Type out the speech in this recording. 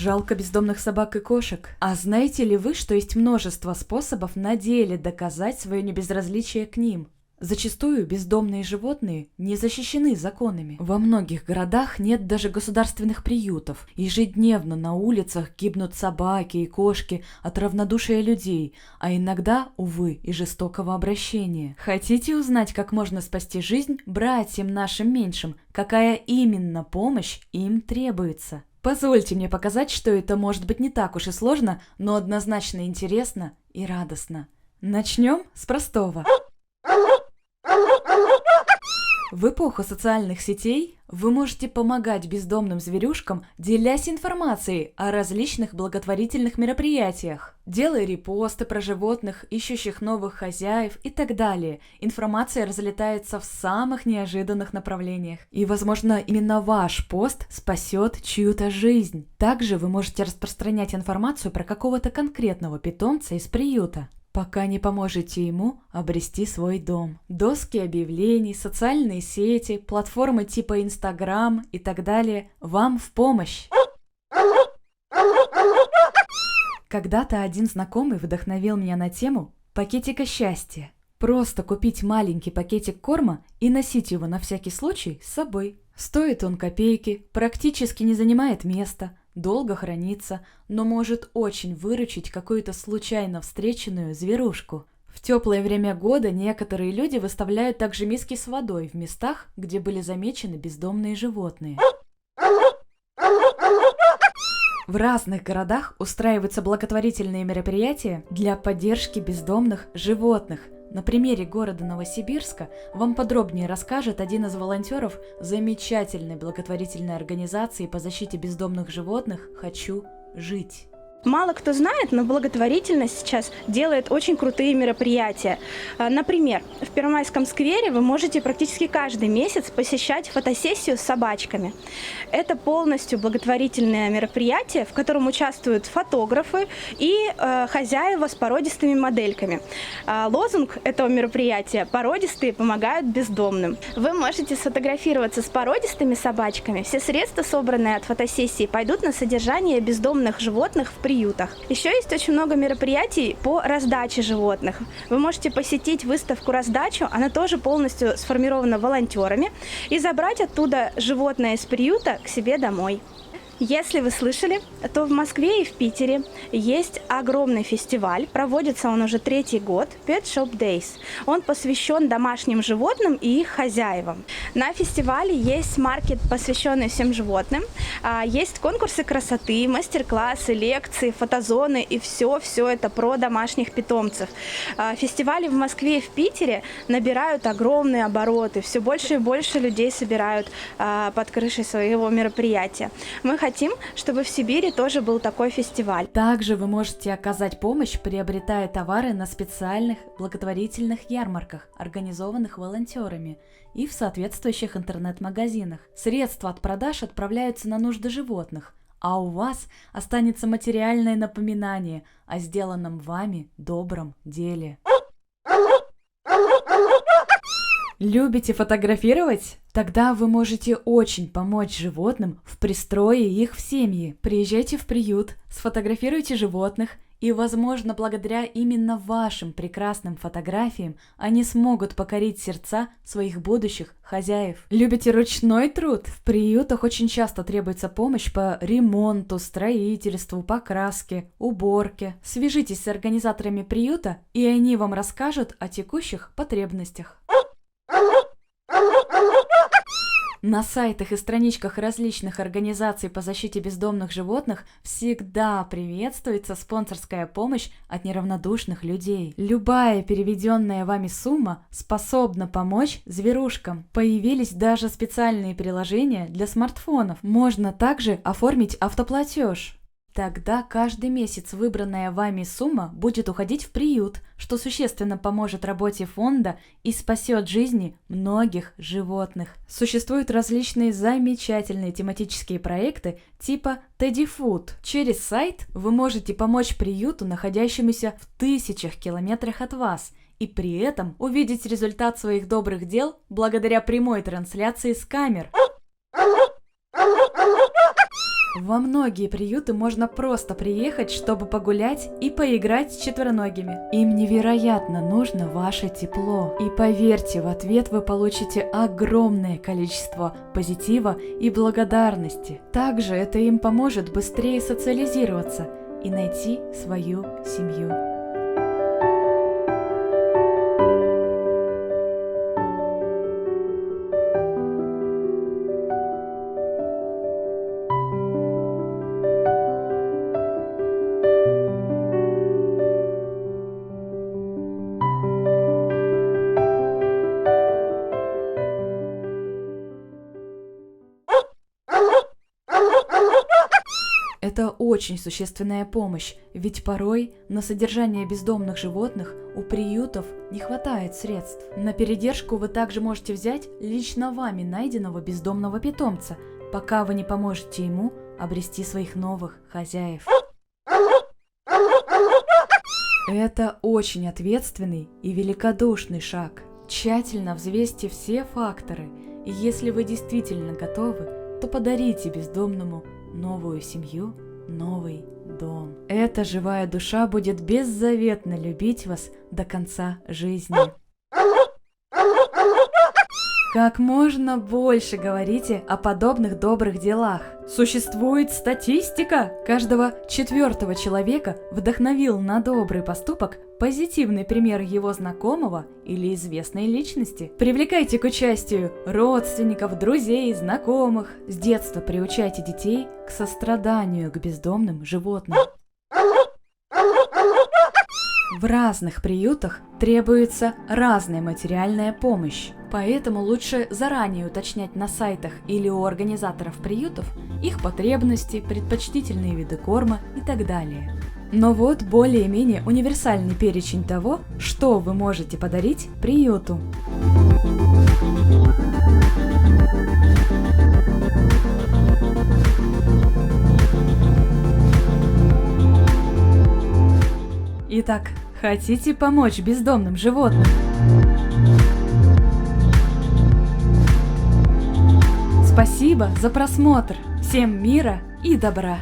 Жалко бездомных собак и кошек. А знаете ли вы, что есть множество способов на деле доказать свое небезразличие к ним? Зачастую бездомные животные не защищены законами. Во многих городах нет даже государственных приютов. Ежедневно на улицах гибнут собаки и кошки от равнодушия людей, а иногда, увы, и жестокого обращения. Хотите узнать, как можно спасти жизнь братьям нашим меньшим? Какая именно помощь им требуется? Позвольте мне показать, что это может быть не так уж и сложно, но однозначно интересно и радостно. Начнем с простого. В эпоху социальных сетей вы можете помогать бездомным зверюшкам, делясь информацией о различных благотворительных мероприятиях, делая репосты про животных, ищущих новых хозяев и так далее. Информация разлетается в самых неожиданных направлениях. И, возможно, именно ваш пост спасет чью-то жизнь. Также вы можете распространять информацию про какого-то конкретного питомца из приюта, пока не поможете ему обрести свой дом. Доски объявлений, социальные сети, платформы типа Instagram и так далее вам в помощь. Когда-то один знакомый вдохновил меня на тему пакетика счастья. Просто купить маленький пакетик корма и носить его на всякий случай с собой. Стоит он копейки, практически не занимает места, долго хранится, но может очень выручить какую-то случайно встреченную зверушку. В теплое время года некоторые люди выставляют также миски с водой в местах, где были замечены бездомные животные. В разных городах устраиваются благотворительные мероприятия для поддержки бездомных животных. На примере города Новосибирска вам подробнее расскажет один из волонтеров замечательной благотворительной организации по защите бездомных животных «Хочу жить». Мало кто знает, но благотворительность сейчас делает очень крутые мероприятия. Например, в Первомайском сквере вы можете практически каждый месяц посещать фотосессию с собачками. Это полностью благотворительное мероприятие, в котором участвуют фотографы и хозяева с породистыми модельками. Лозунг этого мероприятия «Породистые помогают бездомным». Вы можете сфотографироваться с породистыми собачками. Все средства, собранные от фотосессии, пойдут на содержание бездомных животных в приютах. Еще есть очень много мероприятий по раздаче животных. Вы можете посетить выставку «Раздачу», она тоже полностью сформирована волонтерами, и забрать оттуда животное из приюта к себе домой. Если вы слышали, то в Москве и в Питере есть огромный фестиваль, проводится он уже 3-й год, Pet Shop Days. Он посвящен домашним животным и их хозяевам. На фестивале есть маркет, посвященный всем животным, есть конкурсы красоты, мастер-классы, лекции, фотозоны и все это про домашних питомцев. Фестивали в Москве и в Питере набирают огромные обороты, все больше и больше людей собирают под крышей своего мероприятия. Мы хотим, чтобы в Сибири тоже был такой фестиваль. Также вы можете оказать помощь, приобретая товары на специальных благотворительных ярмарках, организованных волонтерами, и в соответствующих интернет-магазинах. Средства от продаж отправляются на нужды животных, а у вас останется материальное напоминание о сделанном вами добром деле. Любите фотографировать? Тогда вы можете очень помочь животным в пристрое их в семьи. Приезжайте в приют, сфотографируйте животных, и, возможно, благодаря именно вашим прекрасным фотографиям они смогут покорить сердца своих будущих хозяев. Любите ручной труд? В приютах очень часто требуется помощь по ремонту, строительству, покраске, уборке. Свяжитесь с организаторами приюта, и они вам расскажут о текущих потребностях. На сайтах и страничках различных организаций по защите бездомных животных всегда приветствуется спонсорская помощь от неравнодушных людей. Любая переведенная вами сумма способна помочь зверушкам. Появились даже специальные приложения для смартфонов. Можно также оформить автоплатеж. Тогда каждый месяц выбранная вами сумма будет уходить в приют, что существенно поможет работе фонда и спасет жизни многих животных. Существуют различные замечательные тематические проекты типа Teddy Food. Через сайт вы можете помочь приюту, находящемуся в тысячах километрах от вас, и при этом увидеть результат своих добрых дел благодаря прямой трансляции с камер. Во многие приюты можно просто приехать, чтобы погулять и поиграть с четвероногими. Им невероятно нужно ваше тепло. И поверьте, в ответ вы получите огромное количество позитива и благодарности. Также это им поможет быстрее социализироваться и найти свою семью. Это очень существенная помощь, ведь порой на содержание бездомных животных у приютов не хватает средств. На передержку вы также можете взять лично вами найденного бездомного питомца, пока вы не поможете ему обрести своих новых хозяев. Это очень ответственный и великодушный шаг. Тщательно взвесьте все факторы, и если вы действительно готовы, то подарите бездомному новую семью, новый дом. Эта живая душа будет беззаветно любить вас до конца жизни. Как можно больше говорите о подобных добрых делах. Существует статистика. Каждого 4-го человека вдохновил на добрый поступок позитивный пример его знакомого или известной личности. Привлекайте к участию родственников, друзей, знакомых. С детства приучайте детей к состраданию к бездомным животным. В разных приютах требуется разная материальная помощь, поэтому лучше заранее уточнять на сайтах или у организаторов приютов их потребности, предпочтительные виды корма и так далее. Но вот более-менее универсальный перечень того, что вы можете подарить приюту. Итак, хотите помочь бездомным животным? Спасибо за просмотр! Всем мира и добра!